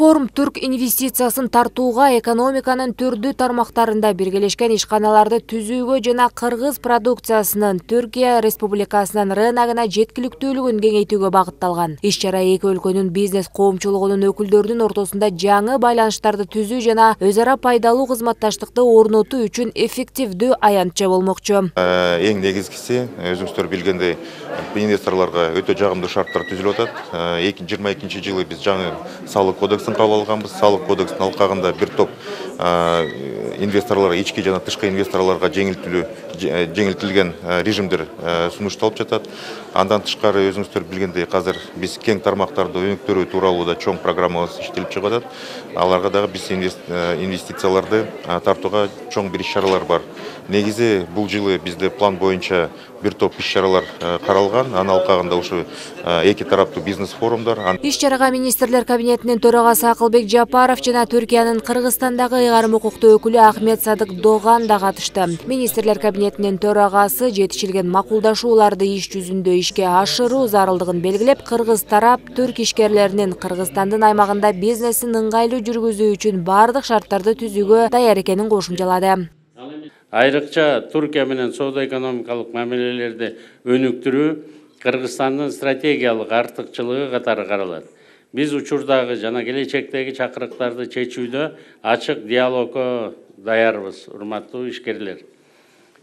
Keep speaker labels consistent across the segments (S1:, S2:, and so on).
S1: Форум түрк инвестициясын тартууга, экономиканын түрдүү тармактарында биргелешкен ишканаларды түзүүгө жана кыргыз продукциясынын Түркия Республикасынын рыногуна жеткиликтүүлүгүн кеңейтүүгө багытталган. Иш-чара эки өлкөнүн бизнес коомчулугунун өкүлдөрүнүн ортосунда жаңы байланыштарды түзүү жана өз ара пайдалуу кызматташтыкты орнотуу үчүн эффективдүү аянтча болмокчу.
S2: Эң негизгиси, өзүңүздөр билгендей, инвесторлорго өтө жагымдуу шарттар түзүлүп атат. 2022 жылы биз жаңы салык кодексин кабыл алганбыз. Салык кодекстин алкагында бир топ инвесторлорго, ички жана тышкы инвесторлорго жеңилтилген режимдер сунушталып жатат. Андан тышкары өзүңүздөр билгендей, азыр биз кең тармактарды өнүктүрүү тууралуу да чоң программабыз иштелип чыгып атат. Аларга дагы биз инвестицияларды тартууга чоң бир иш-чаралар бар. Негизи бул жылы бизде план боюнча бир топ иш-чаралар каралган. Анын алкагында ушу эки тараптуу бизнес форумдар.
S1: Иш-чарага министрлер кабинетинин төрагасы Акылбек Жапаров жана Түркиянын Кыргызстандагы ыйгарым укуктуу өкүлү Ахмет Садык Доган да катышты. Министрлер кабинетинин төрагасы жетишилген макулдашууларды иш жүзүндө ишке ашыруу зарылдыгын белгилеп, кыргыз тарап түрк ишкерлеринин Кыргызстандын аймагында бизнесин ыңгайлуу жүргүзүү үчүн бардык шарттарды түзүүгө даяр экенин кошумчалады.
S3: Айрыкча Түркия менен соода-экономикалык мамилелерди өнүктүрүү Кыргызстандын стратегиялык артыкчылыгы катары каралат. Биз учурдагы жана келечектеги чакырыктарды чечүүдө ачык диалогго даярбыз, урматтуу ишкерлер.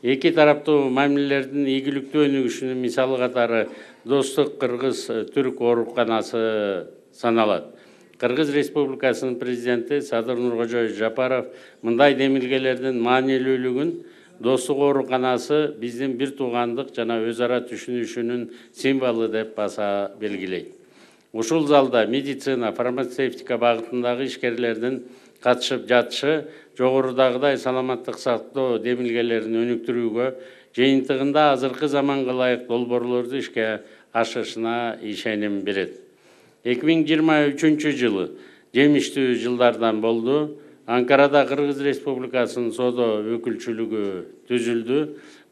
S3: Эки тараптуу мамилелердин ийгиликтүү өнүгүшүнүн мисалы катары Достук Кыргыз-Түрк ооруканасы саналат. Кыргыз Республикасынын президенти Садыр Нуркожоев Жапаров мындай демилгелердин маанилүүлүгүн Достук ооруканасы биздин бир туугандык жана өз ара түшүнүшүнүн символу деп баса белгилейт. Ушул залда медицина, фармацевтика багытындагы ишкерлердин катышып жатышы жогорудагыдай саламаттык сактоо демилгелерин өнүктүрүүгө, жыйынтыгында азыркы заманга ылайык долбоорлорду ишке ашырышына ишеним берет. 2023 жылы жемиштүү жылдардан болду. Анкарада Кыргыз Республикасынын соода өкүлчүлүгү түзүлдү.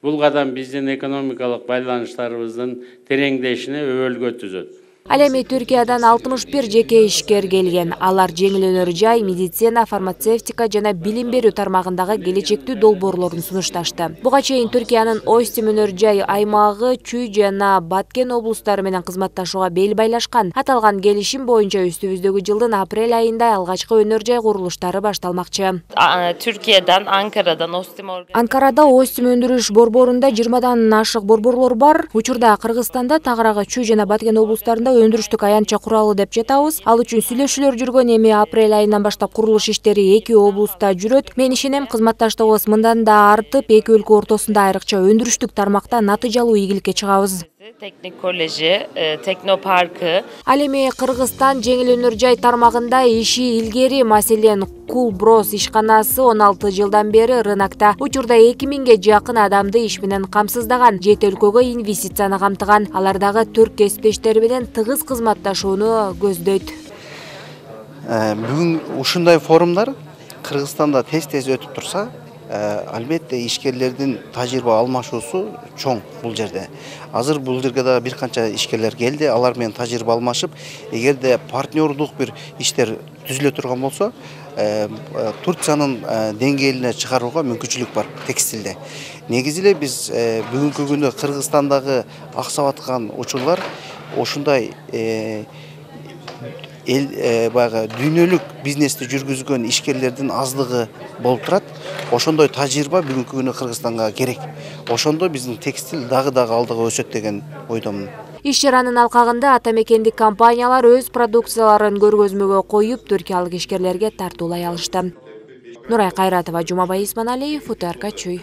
S3: Бул кадам биздин экономикалык байланыштарыбыздын тереңдешине өбөлгө түзөт.
S1: Ал эми Түркиядан 61 жеке ишкер келген. Алар жеңил өнөр жай, медицина, фармацевтика жана билим берүү тармагындагы келечектүү долбоорлорун сунушташты. Буга чейин Түркиянын Остим өнөр жай аймагы Чүй жана Баткен облустары менен кызматташууга бел байлашкан. Аталган келишим боюнча үстүбүздөгү жылдын апрель айында алгачкы өнөр жай курулуштары башталмакчы.
S4: Түркиядан
S1: Анкарада Остим өндүрүш борборунда 20-дан ашык борборлор бар. Учурда Кыргызстанда тагыраагы Чүй жана Баткен облустарында өндүрүштүк аянтча куралы деп жатабыз. Ал үчүн сүйлөшүүлөр жүргөн. Эми апрель айынан баштап курулуш иштери эки облуста жүрөт. Мен ишенем, кызматташтыгыбыз мындан да артып, эки өлкө ортосунда айрыкча өндүрүштүк тармакта натыйжалуу ийгиликке чыгабыз.
S4: Teknik Koleji, Teknoparkı.
S1: Ал эми Кыргызстан жеңил өнөр жай тармагында иши илгери, маселен Кулброс ишканасы 16 жылдан бери рынокто учурда 2000ге жакын адамды иш менен камсыздаган, жети өлкөгө инвестицияны камтыган. Алардагы түрк кесиптештери менен тыгыз кызматташууну көздөйт.
S5: Бүгүн ушундай форумдар Кыргызстанда тез өтүп турса, албетте ишкерлердин тажрыйба алмашуусу чоң бул жерде. Азыр бул жерге да бир канча ишкерлер келди, алар менен тажрыйба алмашып, эгерде партнердук бир иштер түзүлө турган болсо, Турциянын деңгээлине чыгарууга мүмкүнчүлүк бар текстилде. Негизи эле биз бүгүнкү күндө Кыргызстандагы аксап аткан учурлар ошундай дүйнөлүк бизнести жүргүзгөн ишкерлердин аздыгы болуп турат. Ошондой тажрыйба бүгүнкү күнү Кыргызстанга керек. Ошондо биздин текстил дагы алдыга өсөт деген ойдомун.
S1: Иш-чаранын алкагында ата мекендик компаниялар өз продукцияларын көргөзмөгө коюп, түркиялык ишкерлерге тартуулай алышты. Нурай Кайратова, Жумабай Исманалиев, УТРК Чүй.